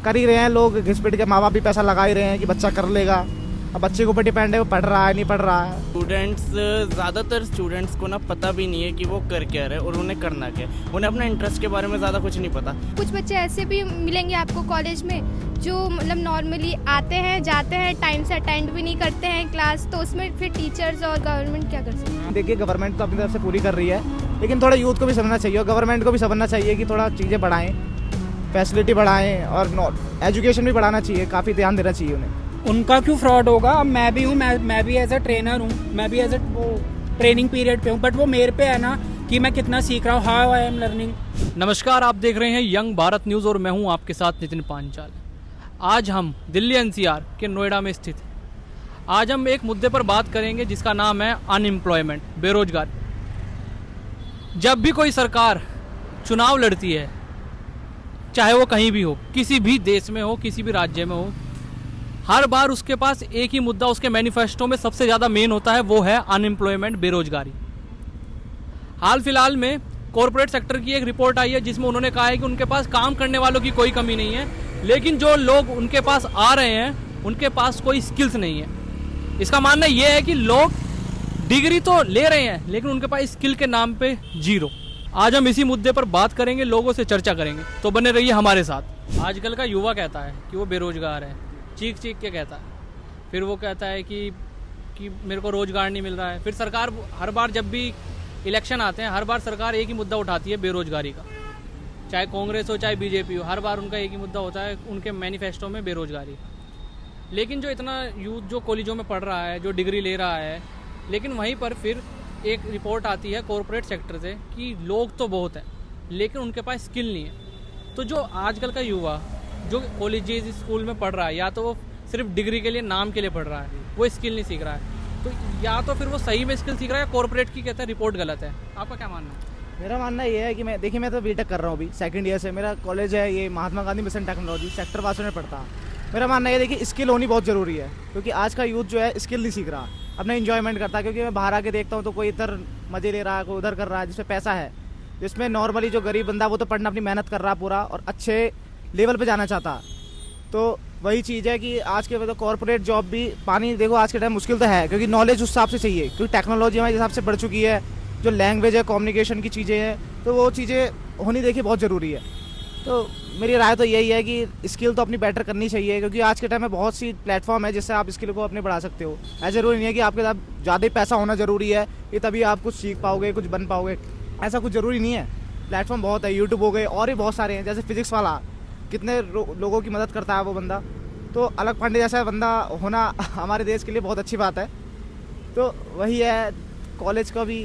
कर ही रहे हैं लोग, घिस-पिट के माँ बाप भी पैसा लगा ही रहे हैं कि बच्चा कर लेगा। अब बच्चे के ऊपर डिपेंड है वो पढ़ रहा है नहीं पढ़ रहा है। ज़्यादातर स्टूडेंट्स को ना पता भी नहीं है कि वो कर क्या रहे हैं और उन्हें करना क्या है। उन्हें अपने इंटरेस्ट के बारे में ज़्यादा कुछ नहीं पता। कुछ बच्चे ऐसे भी मिलेंगे आपको कॉलेज में जो मतलब नॉर्मली आते हैं जाते हैं, टाइम से अटेंड भी नहीं करते हैं क्लास, तो उसमें फिर टीचर्स और गवर्नमेंट क्या कर सकते हैं? देखिए गवर्नमेंट तो अपनी तरफ से पूरी कर रही है, लेकिन थोड़ा यूथ को भी समझना चाहिए और गवर्नमेंट को भी समझना चाहिए कि थोड़ा चीज़ें बढ़ाएं, फैसिलिटी बढ़ाएं और एजुकेशन भी बढ़ाना चाहिए, काफ़ी ध्यान देना चाहिए उन्हें। उनका क्यों फ्रॉड होगा? अब मैं भी हूँ, मैं भी एज अ ट्रेनर हूँ, मैं भी एज अ वो ट्रेनिंग पीरियड पे हूँ, बट वो मेरे पे है ना कि मैं कितना सीख रहा हूँ, हाउ आई एम लर्निंग। नमस्कार, आप देख रहे हैं यंग भारत न्यूज़ और मैं हूं आपके साथ नितिन पांचाल। आज हम दिल्ली एनसीआर के नोएडा में स्थित हैं। आज हम एक मुद्दे पर बात करेंगे जिसका नाम है अनएम्प्लॉयमेंट, बेरोजगारी। जब भी कोई सरकार चुनाव लड़ती है, चाहे वो कहीं भी हो, किसी भी देश में हो, किसी भी राज्य में हो, हर बार उसके पास एक ही मुद्दा उसके मैनिफेस्टो में सबसे ज़्यादा मेन होता है, वो है अनएम्प्लॉयमेंट, बेरोजगारी। हाल फिलहाल में कॉरपोरेट सेक्टर की एक रिपोर्ट आई है जिसमें उन्होंने कहा है कि उनके पास काम करने वालों की कोई कमी नहीं है, लेकिन जो लोग उनके पास आ रहे हैं उनके पास कोई स्किल्स नहीं है। इसका मानना यह है कि लोग डिग्री तो ले रहे हैं लेकिन उनके पास स्किल के नाम पे जीरो। आज हम इसी मुद्दे पर बात करेंगे, लोगों से चर्चा करेंगे, तो बने रहिए हमारे साथ। आजकल का युवा कहता है कि वो बेरोजगार है, चीख चीख के कहता है। फिर वो कहता है कि मेरे को रोजगार नहीं मिल रहा है। फिर सरकार हर बार जब भी इलेक्शन आते हैं, हर बार सरकार एक ही मुद्दा उठाती है, बेरोजगारी का। चाहे कांग्रेस हो चाहे बीजेपी हो, हर बार उनका एक ही मुद्दा होता है उनके मैनिफेस्टो में, बेरोजगारी। लेकिन जो इतना यूथ जो कॉलेजों में पढ़ रहा है, जो डिग्री ले रहा है, लेकिन वहीं पर फिर एक रिपोर्ट आती है कॉरपोरेट सेक्टर से कि लोग तो बहुत हैं लेकिन उनके पास स्किल नहीं है। तो जो आजकल का युवा जो कॉलेजेस स्कूल में पढ़ रहा है, या तो वो सिर्फ डिग्री के लिए, नाम के लिए पढ़ रहा है, वो स्किल नहीं सीख रहा है, तो या तो फिर वो सही में स्किल सीख रहा है, कॉरपोरेट की कहता है रिपोर्ट गलत है। आपका क्या मानना है? मेरा मानना ये है कि मैं तो बीटेक कर रहा हूँ अभी, सेकंड ईयर से। मेरा कॉलेज है ये Mahatma Gandhi mission technology, sector 5 में पढ़ता। मेरा मानना ये देखिए स्किल होनी बहुत ज़रूरी है, क्योंकि आज का यूथ जो है स्किल नहीं सीख रहा, अपना इंजॉयमेंट करता है। क्योंकि मैं बाहर आके देखता हूँ तो कोई इधर मज़े ले रहा है, कोई उधर कर रहा है, जिसमें पैसा है। जिसमें नॉर्मली जो गरीब बंदा वो तो पढ़ना अपनी मेहनत कर रहा पूरा और अच्छे लेवल पर जाना चाहता। तो वही चीज़ है कि आज के मतलब कॉर्पोरेट जॉब भी पानी देखो आज के टाइम मुश्किल तो है, क्योंकि नॉलेज उस हिसाब से चाहिए, क्योंकि टेक्नोलॉजी हमारे हिसाब से बढ़ चुकी है, जो लैंग्वेज है, कम्युनिकेशन की चीज़ें हैं, तो वो चीज़ें होनी देखिए बहुत ज़रूरी है। तो मेरी राय तो यही है कि स्किल तो अपनी बेटर करनी चाहिए, क्योंकि आज के टाइम में बहुत सी प्लेटफॉर्म है जिससे आप स्किल को अपने बढ़ा सकते हो। ऐसा ज़रूरी नहीं है कि आपके साथ ज़्यादा ही पैसा होना ज़रूरी है कि तभी आप कुछ सीख पाओगे, कुछ बन पाओगे, ऐसा कुछ ज़रूरी नहीं है। प्लेटफॉर्म बहुत है, यूट्यूब हो गए और भी बहुत सारे हैं। जैसे फिजिक्स वाला कितने लोगों की मदद करता है वो बंदा, तो अलग पांडे जैसा बंदा होना हमारे देश के लिए बहुत अच्छी बात है। तो वही है, कॉलेज का भी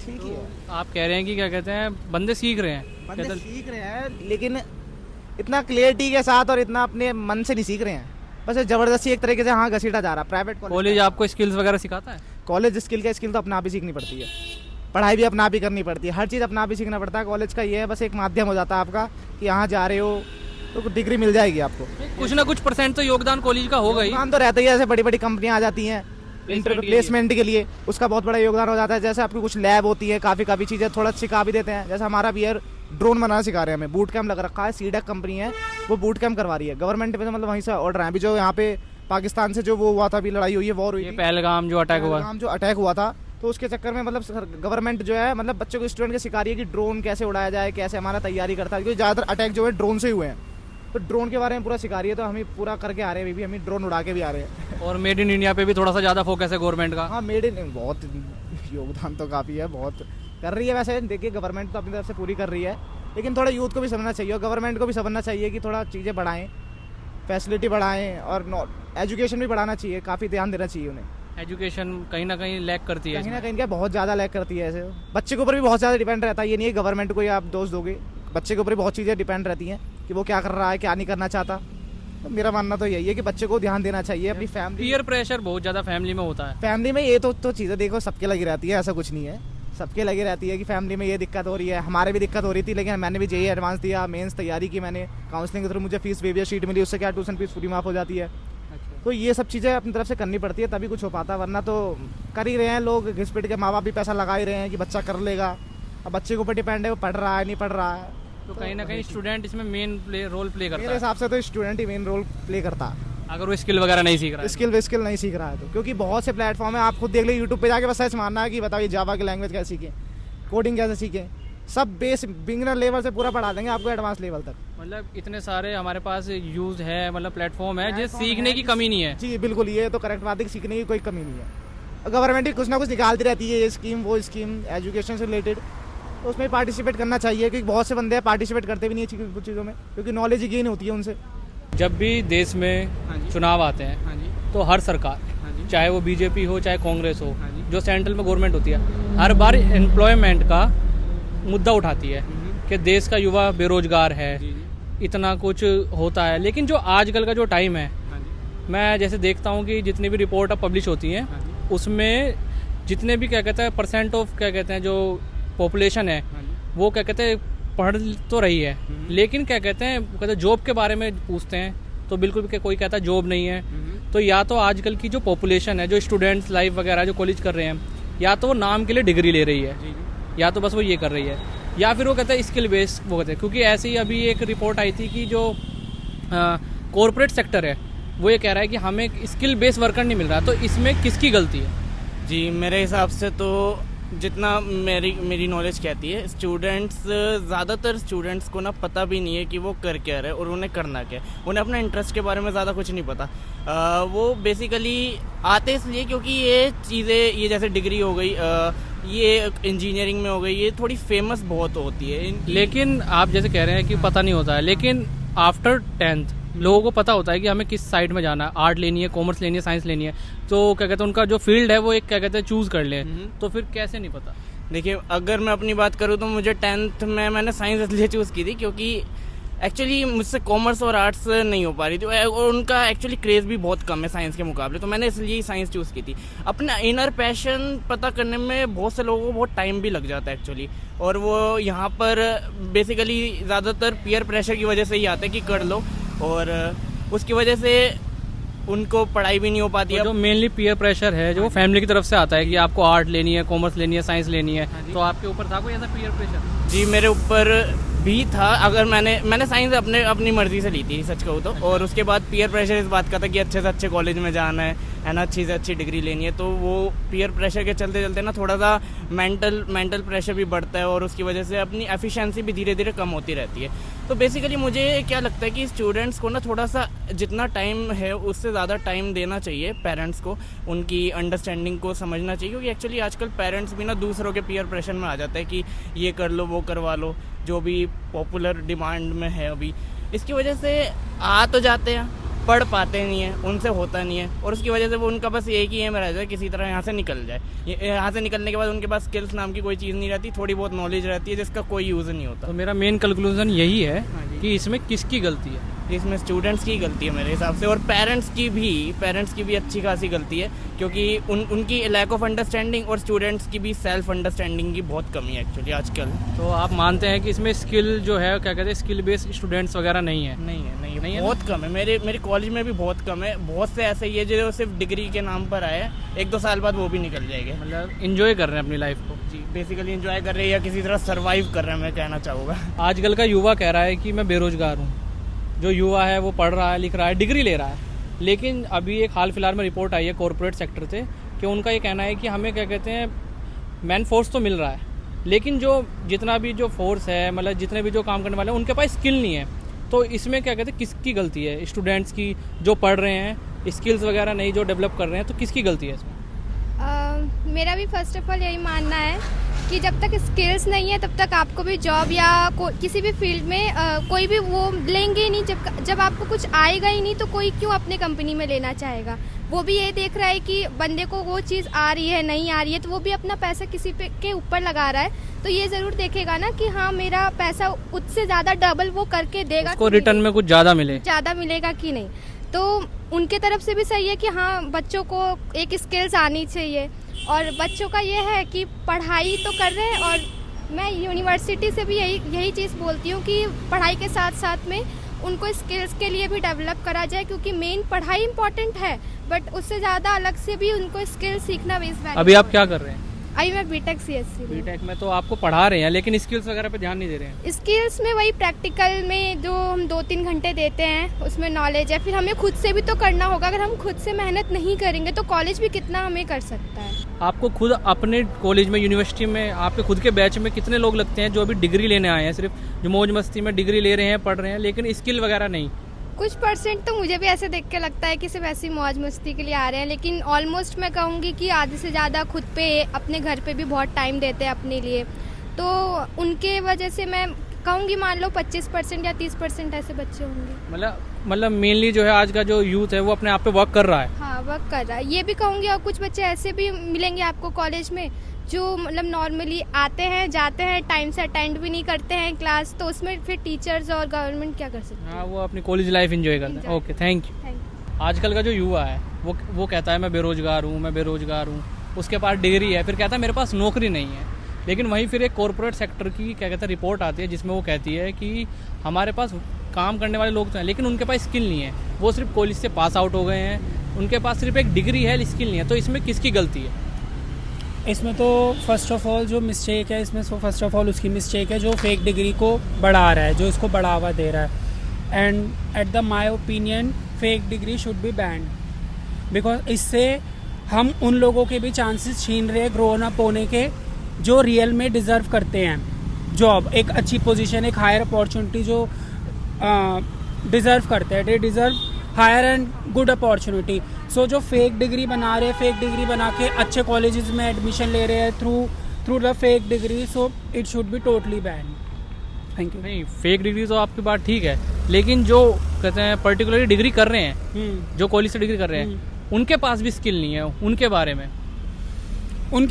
ठीक ही है। आप कह रहे हैं कि क्या कहते हैं, बंदे सीख रहे हैं, बंदे सीख रहे हैं लेकिन इतना क्लियरिटी के साथ और इतना अपने मन से नहीं सीख रहे हैं, बस ज़बरदस्ती एक तरीके से हाँ घसीटा जा रहा है। प्राइवेट कॉलेज आपको स्किल्स वगैरह सिखाता है? कॉलेज स्किल तो अपना आप ही सीखनी पड़ती है, पढ़ाई भी अपना आप ही करनी पड़ती है, हर चीज़ अपना आप ही सीखना पड़ता है। कॉलेज का ये है बस एक माध्यम हो जाता है आपका कि यहाँ जा रहे हो तो डिग्री मिल जाएगी आपको। कुछ ना कुछ परसेंट तो योगदान कॉलेज का होगा ही। योगदान तो रहता ही है, ऐसे बड़ी बड़ी कंपनियां आ जाती हैं प्लेसमेंट के लिए, उसका बहुत बड़ा योगदान हो जाता है। जैसे आपकी कुछ लैब होती है, काफ़ी चीज़ें थोड़ा सिखा भी देते हैं। जैसे हमारा भी यार ड्रोन बनाना सिखा रहे हैं, हमें बूट कैंप लग रखा है, सीडेक कंपनी है वो बूट कैंप करवा रही है गवर्नमेंट पे, मतलब वहीं से ऑर्डर है। अभी जो यहाँ पे पाकिस्तान से जो वो हुआ था, अभी लड़ाई हुई है, वॉर हुई थी, पहलगाम जो अटैक हुआ था, तो उसके चक्कर में मतलब गवर्नमेंट जो है मतलब बच्चों को, स्टूडेंट को सिखा रही है कि ड्रोन कैसे उड़ाया जाए, कैसे हमारा तैयारी करता है, क्योंकि ज़्यादातर अटैक जो है ड्रोन से ही हुए हैं, तो ड्रोन के बारे में पूरा सिखा रही है। तो हम पूरा करके आ रहे हैं, अभी हम ड्रोन उड़ा के भी आ रहे हैं। और मेड इन इंडिया पे भी थोड़ा सा ज़्यादा फोकस है गवर्नमेंट का। हाँ, मेड इन बहुत योगदान तो काफ़ी है, बहुत कर रही है। वैसे देखिए गवर्नमेंट तो अपनी तरफ से पूरी कर रही है, लेकिन थोड़ा यूथ को भी समझना चाहिए और गवर्नमेंट को भी समझना चाहिए कि थोड़ा चीज़ें बढ़ाएं, फैसिलिटी बढ़ाएं और एजुकेशन भी बढ़ाना चाहिए, काफ़ी ध्यान देना चाहिए उन्हें। एजुकेशन कहीं ना कहीं लैक करती है, कहीं ना कहीं क्या बहुत ज़्यादा लैक करती है। ऐसे बच्चे के ऊपर भी बहुत ज़्यादा डिपेंड रहता है, ये नहीं है गवर्नमेंट को ही आप दोष दोगे, बच्चे के ऊपर भी बहुत चीज़ें डिपेंड रहती हैं कि वो क्या कर रहा है, क्या नहीं करना चाहता। तो मेरा मानना तो यही है कि बच्चे को ध्यान देना चाहिए अपनी फैमिली। पीयर प्रेशर बहुत ज़्यादा फैमिली में होता है। फैमिली में ये तो चीज़ें देखो सबके लगी रहती है, ऐसा कुछ नहीं है, सबके लगी रहती है कि फैमिली में ये दिक्कत हो रही है। हमारे भी दिक्कत हो रही थी, लेकिन मैंने भी जेईई एडवांस दिया, मेंस तैयारी की मैंने, काउंसलिंग के थ्रू मुझे फीस वेवियर शीट मिली, उससे क्या ट्यूशन फीस पूरी माफ़ हो जाती है। तो ये सब चीज़ें अपनी तरफ से करनी पड़ती है तभी कुछ हो पाता, वरना तो कर ही रहे हैं लोग, घिस-पिट के माँ बाप भी पैसा लगा ही रहे हैं कि बच्चा कर लेगा। अब बच्चे के ऊपर डिपेंड है वो पढ़ रहा है नहीं पढ़ रहा है, तो कहीं ना कहीं स्टूडेंट इसमें मेन रोल प्ले मेरे करता है हिसाब से तो स्टूडेंट ही मेन रोल प्ले करता है, अगर वो स्किल वगैरह नहीं सीख रहा है। स्किल नहीं सीख रहा है तो। क्योंकि बहुत से प्लेटफॉर्म है, आप खुद देख लो यूट्यूब पे जाके बस सर्च मारना है कि बताओ ये जावा की लैंग्वेज कैसे सीखें, कोडिंग कैसे सीखें, सब बेस बिगिनर लेवल से पूरा पढ़ा देंगे आपको एडवांस लेवल तक। मतलब इतने सारे हमारे पास यूज है, मतलब प्लेटफॉर्म है जो सीखने की कमी नहीं है। जी बिल्कुल, ये तो करेक्ट बात है कि सीखने की कोई कमी नहीं है। गवर्नमेंट ही कुछ ना कुछ निकालती रहती है, ये स्कीम वो स्कीम एजुकेशन से रिलेटेड, तो उसमें पार्टिसिपेट करना चाहिए। क्योंकि बहुत से बंदे पार्टिसिपेट करते भी नहीं है कुछ चीज़ों में, क्योंकि नॉलेज ही गेन होती है उनसे। जब भी देश में चुनाव आते हैं तो हर सरकार, चाहे वो बीजेपी हो चाहे कांग्रेस हो, जो सेंट्रल में गवर्नमेंट होती है, हर बार एम्प्लॉयमेंट का मुद्दा उठाती है कि देश का युवा बेरोजगार है, इतना कुछ होता है। लेकिन जो आजकल का जो टाइम है, मैं जैसे देखता हूँ कि जितनी भी रिपोर्ट अब पब्लिश होती हैं उसमें जितने भी क्या कहते हैं परसेंट ऑफ क्या कहते हैं जो पॉपुलेशन है वो क्या कहते हैं पढ़ तो रही है, लेकिन क्या कहते हैं जॉब के बारे में पूछते हैं तो बिल्कुल भी कोई कहता है जॉब नहीं है। तो या तो आजकल की जो पॉपुलेशन है, जो स्टूडेंट्स लाइफ वगैरह जो कॉलेज कर रहे हैं, या तो वो नाम के लिए डिग्री ले रही है, या तो बस वो ये कर रही है, या फिर वो कहते हैं स्किल बेस्ड वो कहते हैं। क्योंकि ऐसे ही अभी एक रिपोर्ट आई थी कि जो कॉरपोरेट सेक्टर है वो ये कह रहा है कि हमें स्किल बेस्ड वर्कर नहीं मिल रहा, तो इसमें किसकी गलती है? जी मेरे हिसाब से तो जितना मेरी नॉलेज कहती है, ज़्यादातर स्टूडेंट्स को ना पता भी नहीं है कि वो कर क्या रहे और उन्हें करना क्या है। उन्हें अपना इंटरेस्ट के बारे में ज़्यादा कुछ नहीं पता। वो बेसिकली आते इसलिए क्योंकि ये चीज़ें, ये जैसे डिग्री हो गई, ये इंजीनियरिंग में हो गई, ये थोड़ी फेमस बहुत होती है। लेकिन आप जैसे कह रहे हैं कि पता नहीं होता है, लेकिन आफ्टर 10th लोगों को पता होता है कि हमें किस साइड में जाना है, आर्ट लेनी है, कॉमर्स लेनी है, साइंस लेनी है, तो क्या कहते हैं उनका जो फील्ड है वो एक क्या कहते हैं चूज कर ले, तो फिर कैसे नहीं पता? देखिए अगर मैं अपनी बात करूँ तो मुझे 10th में मैंने साइंस इसलिए चूज़ की थी क्योंकि एक्चुअली मुझसे कॉमर्स और आर्ट्स नहीं हो पा रही थी, और उनका एक्चुअली क्रेज़ भी बहुत कम है साइंस के मुकाबले, तो मैंने इसलिए ही साइंस चूज़ की थी। अपना इनर पैशन पता करने में बहुत से लोगों को बहुत टाइम भी लग जाता है एक्चुअली, और वो यहाँ पर बेसिकली ज़्यादातर पीयर प्रेशर की वजह से ही आता है कि कर लो, और उसकी वजह से उनको पढ़ाई भी नहीं हो पाती है। जो मेनली पीयर प्रेशर है जो फैमिली की तरफ से आता है कि आपको आर्ट लेनी है, कॉमर्स लेनी है, साइंस लेनी है, तो आपके ऊपर था कोई ऐसा पीयर प्रेशर? जी मेरे ऊपर भी था। अगर मैंने साइंस अपनी मर्जी से ली थी सच कहूँ तो, और उसके बाद पीयर प्रेशर इस बात का था कि अच्छे से अच्छे कॉलेज में जाना है ना, अच्छी से अच्छी डिग्री लेनी है, तो वो पीयर प्रेशर के चलते चलते ना थोड़ा सा मेंटल प्रेशर भी बढ़ता है, और उसकी वजह से अपनी एफिशिएंसी भी धीरे धीरे कम होती रहती है। तो बेसिकली मुझे क्या लगता है कि स्टूडेंट्स को ना थोड़ा सा जितना टाइम है उससे ज़्यादा टाइम देना चाहिए पेरेंट्स को, उनकी अंडरस्टैंडिंग को समझना चाहिए, क्योंकि एक्चुअली आजकल पेरेंट्स भी ना दूसरों के पीयर प्रेशर में आ जाता है कि ये कर लो वो करवा लो, जो भी पॉपुलर डिमांड में है अभी। इसकी वजह से आ तो जाते हैं, पढ़ पाते नहीं है, उनसे होता नहीं है, और उसकी वजह से वो उनका बस एक ही एम रहता है किसी तरह यहाँ से निकल जाए। यहाँ से निकलने के बाद उनके पास स्किल्स नाम की कोई चीज़ नहीं रहती, थोड़ी बहुत नॉलेज रहती है जिसका कोई यूज़ नहीं होता। तो मेरा मेन कंक्लूजन यही है कि इसमें किसकी गलती है? इसमें स्टूडेंट्स की गलती है मेरे हिसाब से, और पेरेंट्स की भी अच्छी खासी गलती है, क्योंकि उनकी लैक ऑफ अंडरस्टैंडिंग और स्टूडेंट्स की भी सेल्फ अंडरस्टैंडिंग की बहुत कमी है एक्चुअली आजकल। तो आप मानते हैं कि इसमें स्किल जो है क्या कहते हैं स्किल बेस्ड स्टूडेंट्स वगैरह नहीं है? नहीं है, बहुत कम है। मेरे कॉलेज में भी बहुत कम है, बहुत से ऐसे ही है जो सिर्फ डिग्री के नाम पर आए हैं, 1-2 साल बाद वो भी निकल जाएंगे। मतलब इंजॉय कर रहे हैं अपनी लाइफ को? जी बेसिकली इंजॉय कर रहे हैं या किसी तरह सर्वाइव कर रहे हैं, मैं कहना चाहूँगा। आजकल का युवा कह रहा है कि मैं बेरोजगार हूँ। जो युवा है वो पढ़ रहा है, लिख रहा है, डिग्री ले रहा है, लेकिन अभी एक हाल फिलहाल में रिपोर्ट आई है कॉरपोरेट सेक्टर से कि उनका ये कहना है कि हमें क्या कहते हैं मैन फोर्स तो मिल रहा है, लेकिन जो जितना भी जो फोर्स है, मतलब जितने भी जो काम करने वाले हैं उनके पास स्किल नहीं है। तो इसमें क्या कहते हैं किसकी गलती है? स्टूडेंट्स की जो पढ़ रहे हैं, स्किल्स वगैरह नहीं जो डेवलप कर रहे हैं, तो किसकी गलती है इसमें? मेरा भी फर्स्ट ऑफ ऑल यही मानना है कि जब तक स्किल्स नहीं है तब तक आपको भी जॉब या किसी भी फील्ड में कोई भी वो लेंगे ही नहीं। जब आपको कुछ आएगा ही नहीं तो कोई क्यों अपने कंपनी में लेना चाहेगा? वो भी ये देख रहा है कि बंदे को वो चीज़ आ रही है नहीं आ रही है, तो वो भी अपना पैसा किसी पे के ऊपर लगा रहा है, तो ये ज़रूर देखेगा ना कि हाँ मेरा पैसा उससे ज़्यादा डबल वो करके देगा, उसको रिटर्न में कुछ ज़्यादा मिलेगा कि नहीं। तो उनके तरफ से भी सही है कि हाँ बच्चों को एक स्किल्स आनी चाहिए, और बच्चों का ये है कि पढ़ाई तो कर रहे हैं, और मैं यूनिवर्सिटी से भी यही चीज़ बोलती हूँ कि पढ़ाई के साथ साथ में उनको स्किल्स के लिए भी डेवलप करा जाए, क्योंकि मेन पढ़ाई इंपॉर्टेंट है, बट उससे ज़्यादा अलग से भी उनको स्किल सीखना भी। अभी आप क्या कर रहे हैं? अभी मैं बीटेक सीएससी में। बीटेक में तो आपको पढ़ा रहे हैं लेकिन स्किल्स वगैरह पे ध्यान नहीं दे रहे हैं। स्किल्स में वही प्रैक्टिकल में जो हम 2-3 घंटे देते हैं उसमें नॉलेज है, फिर हमें खुद से भी तो करना होगा। अगर हम खुद से मेहनत नहीं करेंगे तो कॉलेज भी कितना हमें कर सकता है। आपको खुद अपने कॉलेज में, यूनिवर्सिटी में, आपके खुद के बैच में कितने लोग लगते हैं जो अभी डिग्री लेने आए हैं, सिर्फ जो मौज मस्ती में डिग्री ले रहे हैं, पढ़ रहे हैं, लेकिन स्किल वगैरह नहीं? कुछ परसेंट तो मुझे भी ऐसे देख के लगता है कि सिर्फ ऐसी मौज मस्ती के लिए आ रहे हैं, लेकिन ऑलमोस्ट मैं कहूँगी कि आधे से ज़्यादा खुद पे, अपने घर पे भी बहुत टाइम देते हैं अपने लिए। तो उनके वजह से मैं कहूँगी मान लो 25% या 30% ऐसे बच्चे होंगे। मतलब मेनली जो है आज का जो यूथ है वो अपने आप पे वर्क कर रहा है। हाँ, वर्क कर रहा है, ये भी कहूँगी। और कुछ बच्चे ऐसे भी मिलेंगे आपको कॉलेज में जो मतलब नॉर्मली आते हैं, जाते हैं, टाइम से अटेंड भी नहीं करते हैं क्लास, तो उसमें फिर टीचर्स और गवर्नमेंट क्या कर सकते हैं? हाँ, वो अपनी कॉलेज लाइफ एंजॉय करते हैं। Okay, thank you. आजकल का जो युवा है वो कहता है मैं बेरोजगार हूँ, उसके पास डिग्री है, फिर कहता है मेरे पास नौकरी नहीं है। लेकिन वहीं फिर एक कॉर्पोरेट सेक्टर की क्या कहते हैं रिपोर्ट आती है जिसमें वो कहती है कि हमारे पास काम करने वाले लोग तो हैं लेकिन उनके पास स्किल नहीं है, वो सिर्फ कॉलेज से पास आउट हो गए हैं, उनके पास सिर्फ एक डिग्री है, स्किल नहीं है। तो इसमें किसकी गलती है? इसमें तो फर्स्ट ऑफ ऑल जो मिस्टेक है, इसमें फर्स्ट ऑफ ऑल उसकी मिस्टेक है जो फेक डिग्री को बढ़ा रहा है, जो इसको बढ़ावा दे रहा है। And at the my opinion fake degree should be band, because इससे हम उन लोगों के भी चांसेस छीन रहे हैं ग्रोन अप होने के जो रियल में डिज़र्व करते हैं जॉब, एक अच्छी पोजीशन, एक हायर अपॉर्चुनिटी जो डिज़र्व करते हैं। They deserve higher and good opportunity. So जो फेक डिग्री बना रहे हैं, फेक डिग्री बना के अच्छे कॉलेजेस में एडमिशन ले रहे हैं through the fake degree, so it should be totally ban. Thank you. नहीं, फेक डिग्री तो आपकी बात ठीक है, लेकिन जो कहते हैं पर्टिकुलरली डिग्री कर रहे हैं, जो कॉलेज से डिग्री कर रहे हैं, उनके पास भी स्किल नहीं है, उनके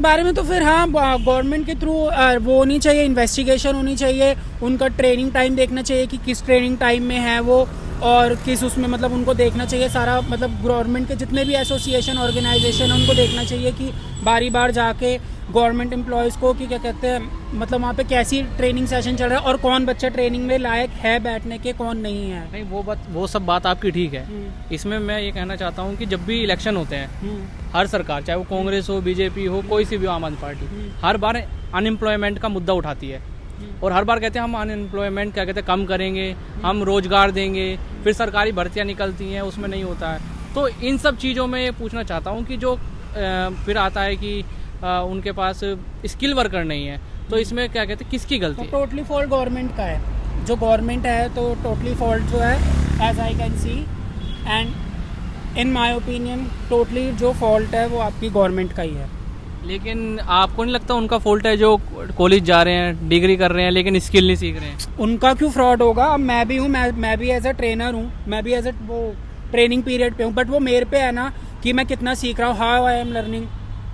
बारे में तो फिर हाँ, गवर्नमेंट के थ्रू वो होनी चाहिए, इन्वेस्टिगेशन होनी चाहिए, उनका ट्रेनिंग टाइम देखना चाहिए कि किस ट्रेनिंग टाइम में है वो और किस उसमें, मतलब उनको देखना चाहिए सारा, मतलब गवर्नमेंट के जितने भी एसोसिएशन ऑर्गेनाइजेशन है उनको देखना चाहिए कि बारी बार जाके गवर्नमेंट एम्प्लॉयज़ को कि क्या कहते हैं, मतलब वहाँ पे कैसी ट्रेनिंग सेशन चल रहा है और कौन बच्चा ट्रेनिंग में लायक है बैठने के, कौन नहीं है। नहीं, वो सब बात आपकी ठीक है। इसमें मैं ये कहना चाहता हूँ कि जब भी इलेक्शन होते हैं, हर सरकार, चाहे वो कांग्रेस हो, बीजेपी हो, कोई सी भी आम आदमी पार्टी, हर बार अनएम्प्लॉयमेंट का मुद्दा उठाती है और हर बार कहते हैं हम अनएम्प्लॉयमेंट क्या कहते हैं कम करेंगे, हम रोजगार देंगे, फिर सरकारी भर्तियाँ निकलती हैं, उसमें नहीं होता है। तो इन सब चीज़ों में ये पूछना चाहता हूँ कि जो फिर आता है कि उनके पास स्किल वर्कर नहीं है, तो इसमें क्या कहते हैं किसकी गलती है? टोटली फॉल्ट गवर्नमेंट का है, जो गवर्नमेंट है तो टोटली फॉल्ट जो है, as I can see and in my opinion totally जो फॉल्ट है वो आपकी गवर्नमेंट का ही है। लेकिन आपको नहीं लगता उनका फॉल्ट है जो कॉलेज जा रहे हैं, डिग्री कर रहे हैं लेकिन स्किल नहीं सीख रहे हैं? उनका क्यों फ्रॉड होगा? अब मैं भी हूँ, मैं भी एज अ ट्रेनर हूँ, मैं भी एज अ वो ट्रेनिंग पीरियड पे हूँ, बट वो मेरे पे है ना कि मैं कितना सीख रहा हूँ, how I am learning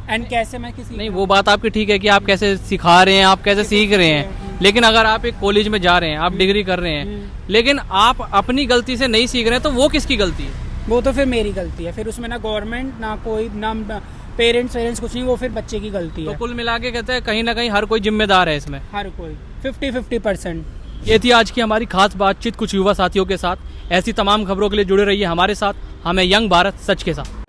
and कैसे मैं किसी नहीं, वो बात आपकी ठीक है कि आप कैसे सिखा रहे हैं, आप कैसे सीख रहे हैं, लेकिन अगर आप एक कॉलेज में जा रहे हैं, आप डिग्री कर रहे हैं, लेकिन आप अपनी गलती से नहीं सीख रहे हैं, तो वो किसकी गलती है? वो तो फिर मेरी गलती है, फिर उसमें ना गवर्नमेंट, ना कोई, ना पेरेंट्स कुछ नहीं, वो फिर बच्चे की गलती है। तो कुल मिला के कहते हैं कहीं ना कहीं हर कोई जिम्मेदार है इसमें, हर कोई 50-50%। ये थी आज की हमारी खास बातचीत कुछ युवा साथियों के साथ। ऐसी तमाम खबरों के लिए जुड़े रहिए हमारे साथ। हमें यंग भारत सच के साथ।